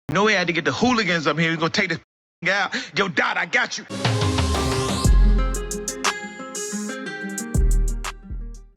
No way I had to get the hooligans up here. We're going to take this out. Yo, Dot, I got you.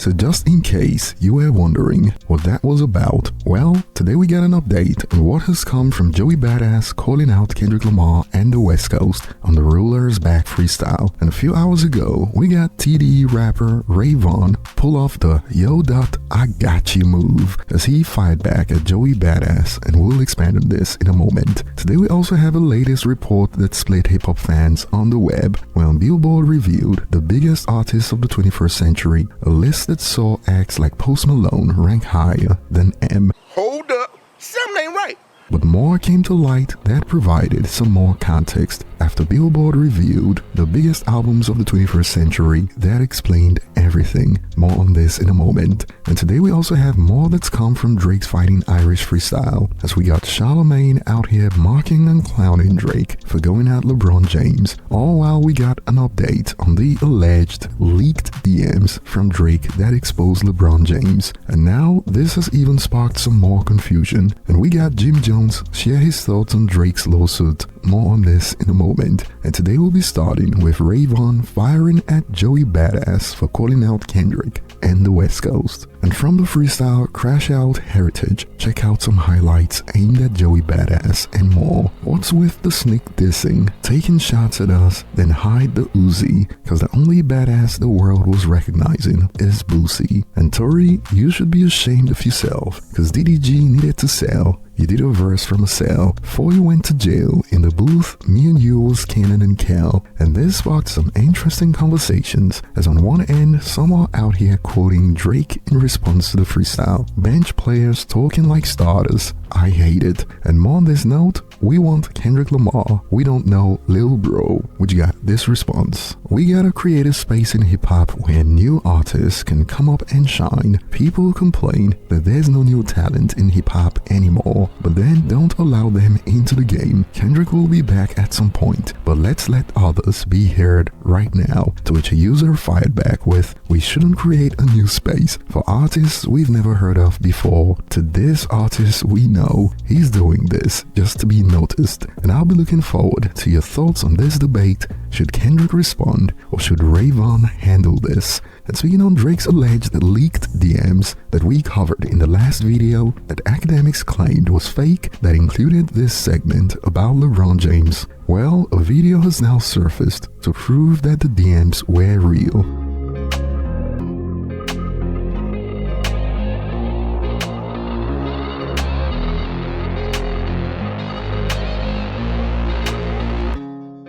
So just in case you were wondering what that was about, well, today we get an update on what has come from Joey Badass calling out Kendrick Lamar and the West Coast on the Ruler's Back freestyle. And a few hours ago, we got TDE rapper Rayvon pull off the Yo Dot I Got You move as he fired back at Joey Badass, and we'll expand on this in a moment. Today we also have a latest report that split hip-hop fans on the web when Billboard reviewed the biggest artists of the 21st century, a list that saw acts like Post Malone rank higher than M. Hold up. Something ain't right. But more came to light that provided some more context after Billboard reviewed the biggest albums of the 21st century that explained everything. More on this in a moment. And today we also have more that's come from Drake's Fighting Irish freestyle, as we got Charlamagne out here mocking and clowning Drake for going at LeBron James, all while we got an update on the alleged leaked DMs from Drake that exposed LeBron James. And now this has even sparked some more confusion, and we got Jim Jones share his thoughts on Drake's lawsuit. More on this in a moment. And today we'll be starting with Rayvon firing at Joey Badass for calling out Kendrick and the West Coast. And from the freestyle Crash Out Heritage, check out some highlights aimed at Joey Badass and more. What's with the sneak dissing, taking shots at us, then hide the Uzi, cause the only badass the world was recognizing is Boosie. And Tory, you should be ashamed of yourself, cause DDG needed to sell. You did a verse from a cell before you went to jail. In the booth, me and you was Cannon and Kel, and this sparked some interesting conversations, as on one end, some are out here quoting Drake in response to the freestyle. Bench players talking like starters. I hate it. And more on this note, we want Kendrick Lamar. We don't know Lil Bro, which got this response. We gotta create a space in hip-hop where new artists can come up and shine. People complain that there's no new talent in hip-hop anymore, but then don't allow them into the game. Kendrick will be back at some point, but let's let others be heard right now. To which a user fired back with, we shouldn't create a new space for artists we've never heard of before. To this artist we know, he's doing this just to be noticed. And I'll be looking forward to your thoughts on this debate. Should Kendrick respond, or should Rayvon handle this? And speaking on Drake's alleged leaked DMs that we covered in the last video that academics claimed was fake, that included this segment about LeBron James, well, a video has now surfaced to prove that the DMs were real.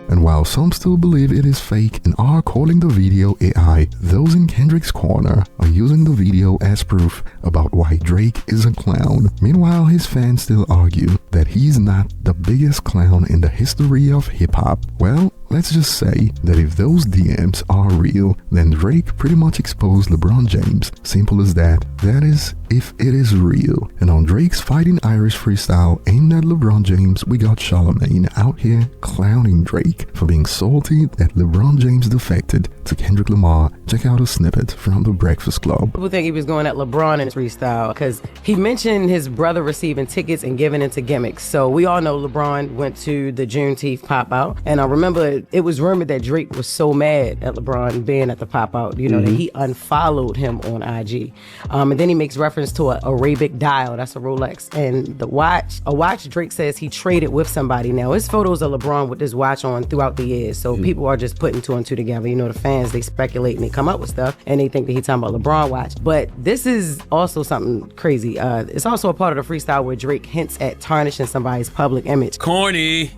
And while some still believe it is fake and are calling the video AI, those in Kendrick's corner are using the video as proof about why Drake is a clown. Meanwhile, his fans still argue that he's not the biggest clown in the history of hip-hop. Well, let's just say that if those DMs are real, then Drake pretty much exposed LeBron James. Simple as that. That is, if it is real. And on Drake's Fighting Irish freestyle aimed at LeBron James, we got Charlamagne out here clowning Drake for being salty that LeBron James defected to Kendrick Lamar. Check out a snippet from The Breakfast Club. People think he was going at LeBron in his freestyle because he mentioned his brother receiving tickets and giving into gimmicks. So we all know LeBron went to the Juneteenth pop-out. And I remember it was rumored that Drake was so mad at LeBron being at the pop-out, you know, that he unfollowed him on IG. And then he makes reference to a Arabic dial, that's a Rolex. And a watch Drake says he traded with somebody. Now, his photos of LeBron with this watch on throughout the years. So people are just putting two and two together. You know, the fans, they speculate and they come up with stuff and they think that he's talking about LeBron watch. But this is also something crazy. It's also a part of the freestyle where Drake hints at tarnishing somebody's public image. Corny.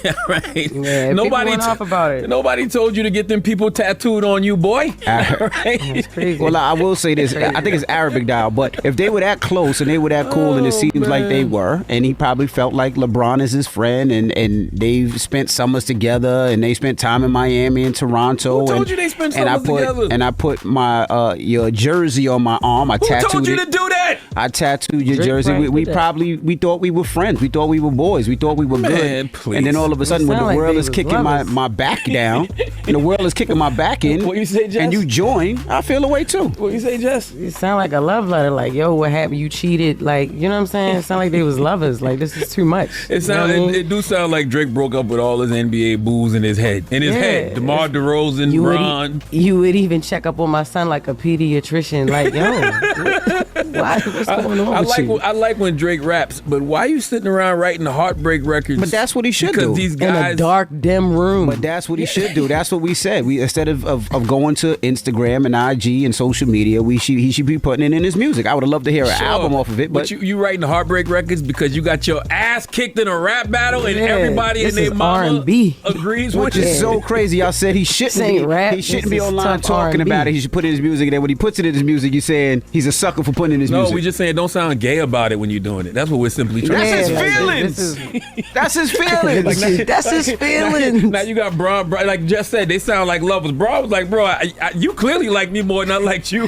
Yeah, right. Yeah, nobody went off about it. Nobody told you to get them people tattooed on you, boy. Right? It's crazy. Well, I will say this. I think it's Arabic dial, but if they were that close and they were that cool, and it seems like they were, and he probably felt like LeBron is his friend, and they've spent summers together, and they spent time in Miami and Toronto. Who told you they spent summers together? And I put my your jersey on my arm. I tattooed Who told you it. to do that? I tattooed your Drake jersey. probably We did that. we thought we were friends. We thought we were boys. We thought we were Man, good. please. And then all of a sudden, when the sound like world they is was kicking lovers. my back down, and the world is kicking my back in, What you say, Jess? and you join, I feel away too. What you say, Jess? It sound like a love letter. Like, yo, what happened? You cheated. Like, you know what I'm saying? It sound like they was lovers. Like, this is too much. It sound You know what I mean? it do sound like Drake broke up with all his NBA booze in his head. In his Yeah. head. DeMar DeRozan, You would, Bron. you would even check up on my son like a pediatrician. Like, yo, why? What's going on with you? I like when Drake raps, but why are you sitting around writing the heartbreak records? But that's what he should because do. these In a guys dark, dim room. But that's what he should do. That's what we said. We instead of going to Instagram and IG and social media, he should be putting it in his music. I would have loved to hear an Sure. album off of it. But you writing the heartbreak records because you got your ass kicked in a rap battle and Yeah, everybody and this their is mama R&B. agrees which with is you. so crazy. Y'all said he shouldn't This ain't be. rap, He shouldn't this be is online tough talking R&B. about it. He should put it in his music. And then when he puts it in his music, you're saying he's a sucker for putting it in his No, music. we just saying don't sound gay about it when you're doing it. That's what we're simply trying That's to his say. like, feelings. this is- That's his feelings. That's his feelings. Now you got Bron, like Jess said, they sound like lovers. Bron was like, bro, you clearly like me more than I liked you.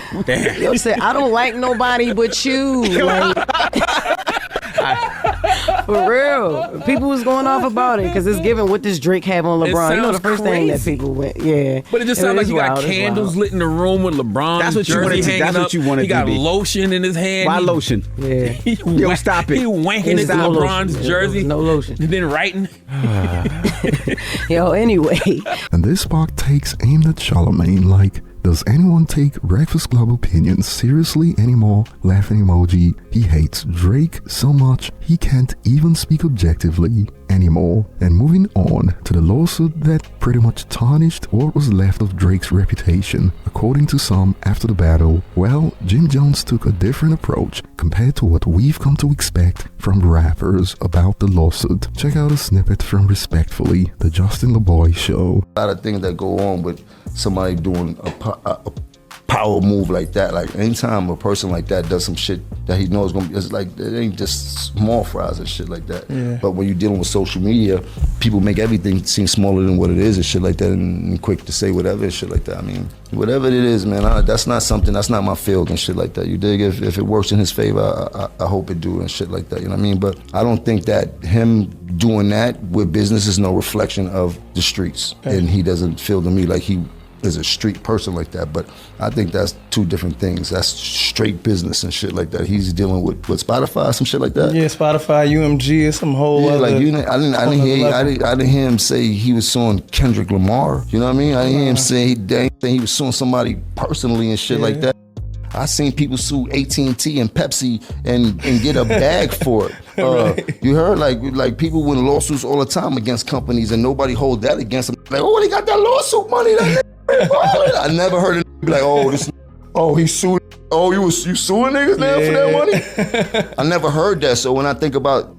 Yo said, I don't like nobody but you. Like, for real. People was going off about it because it's given what does Drake have on It LeBron. You know, the sounds first thing that crazy. people went, yeah. But it just sounds like you got candles lit in the room with LeBron's That's what you jersey wanted to- hanging that's up. what you wanted He got to be. lotion in his hand. Why He- lotion? Yeah. He Yo, wa- stop it. He wanking There's his no LeBron's lotion. jersey. No lotion. And then writing. Yo, anyway. And this spark takes aimed at Charlamagne like, does anyone take Breakfast Club opinions seriously anymore? Laughing emoji. He hates Drake so much he can't even speak objectively anymore. And moving on to the lawsuit that pretty much tarnished what was left of Drake's reputation. According to some, after the battle, well, Jim Jones took a different approach compared to what we've come to expect from rappers about the lawsuit. Check out a snippet from Respectfully, the Justin LeBoy Show. A lot of things that go on with somebody doing a power move like that. Like anytime a person like that does some shit that he knows gonna be, it's like it ain't just small fries and shit like that. Yeah. But when you're dealing with social media, people make everything seem smaller than what it is and shit like that, and quick to say whatever and shit like that. I mean, whatever it is, man, that's not my field and shit like that. You dig? If it works in his favor, I hope it do and shit like that. You know what I mean? But I don't think that him doing that with business is no reflection of the streets, and he doesn't feel to me like he is a street person like that. But I think that's two different things. That's straight business and shit like that. He's dealing with Spotify, some shit like that. Yeah, Spotify, UMG, and some whole Yeah, other. like I didn't hear him say he was suing Kendrick Lamar. You know what I mean? I didn't hear him say he was suing somebody personally and shit like that. I seen people sue AT&T and Pepsi and get a bag for it. You heard like people win lawsuits all the time against companies and nobody hold that against them. Like, oh, they got that lawsuit money. I never heard it be like, he sued. Oh, you suing niggas now for that money? I never heard that. So when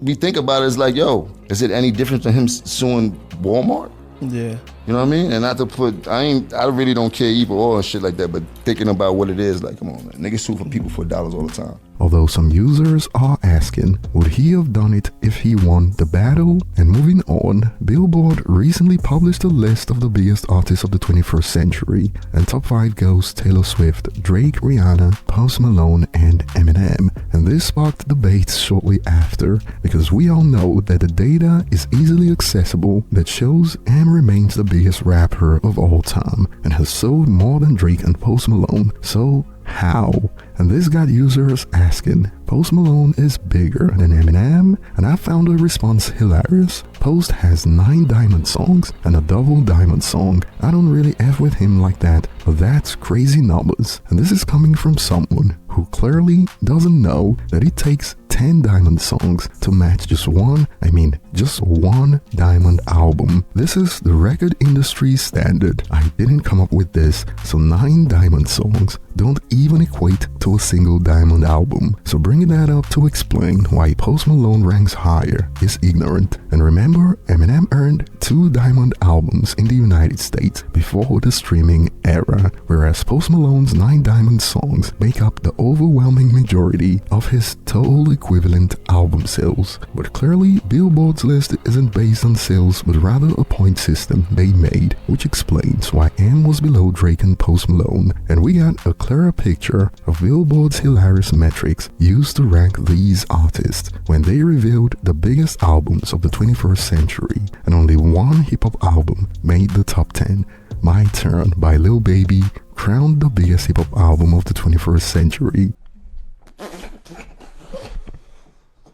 we think about it, it's like, yo, is it any different than him suing Walmart? Yeah. You know what I mean? And not to put, I really don't care either or and shit like that, but thinking about what it is, like, come on, man. Niggas sue for people for dollars all the time. Although some users are asking, would he have done it if he won the battle? And moving on, Billboard recently published a list of the biggest artists of the 21st century, and top 5 goes Taylor Swift, Drake, Rihanna, Post Malone, and Eminem. And this sparked debates shortly after, because we all know that the data is easily accessible that shows Em remains the biggest rapper of all time, and has sold more than Drake and Post Malone. So how? And this got users asking, Post Malone is bigger than Eminem? And I found the response hilarious. Post has 9 diamond songs and a double diamond song. I don't really F with him like that, but that's crazy numbers. And this is coming from someone who clearly doesn't know that it takes 10 diamond songs to match just one diamond album. This is the record industry standard. I didn't come up with this, so 9 diamond songs don't even equate to a single diamond album. So bringing that up to explain why Post Malone ranks higher is ignorant. And remember, Eminem earned 2 diamond albums in the United States before the streaming era, whereas Post Malone's 9 diamond songs make up the overwhelming majority of his total equivalent album sales. But clearly, Billboard's list isn't based on sales but rather a point system they made, which explains why M was below Drake and Post Malone. And we got a clearer picture of Billboard's hilarious metrics used to rank these artists when they revealed the biggest albums of the 21st century, and only one hip-hop album made the top 10. My Turn by Lil Baby crowned the biggest hip-hop album of the 21st century.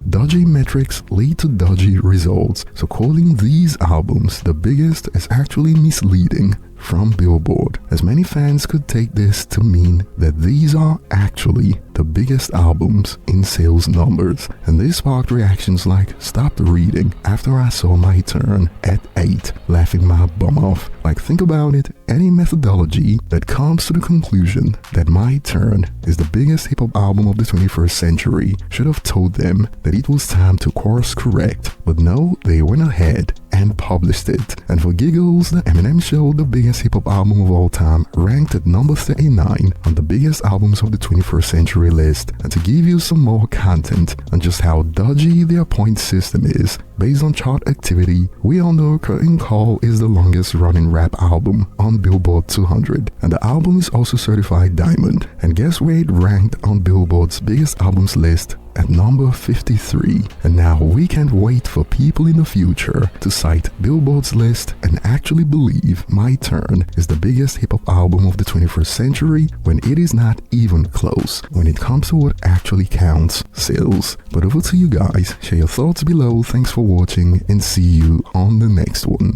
Dodgy metrics lead to dodgy results, so calling these albums the biggest is actually misleading from Billboard, as many fans could take this to mean that these are actually the biggest albums in sales numbers, and this sparked reactions like "stopped reading after I saw My Turn at 8, laughing my bum off." Like, think about it, any methodology that comes to the conclusion that My Turn is the biggest hip-hop album of the 21st century should have told them that it was time to course correct, but no, they went ahead and published it. And for giggles, the Eminem Show, the biggest hip-hop album of all time, ranked at number 39 on the biggest albums of the 21st century list. And to give you some more content on just how dodgy their point system is based on chart activity, we all know Curtain Call is the longest running rap album on Billboard 200, and the album is also certified diamond. And guess where it ranked on Billboard's biggest albums list? At number 53. And now we can't wait for people in the future to cite Billboard's list and actually believe My Turn is the biggest hip-hop album of the 21st century when it is not even close when it comes to what actually counts, sales. But over to you guys, share your thoughts below, thanks for watching, and see you on the next one.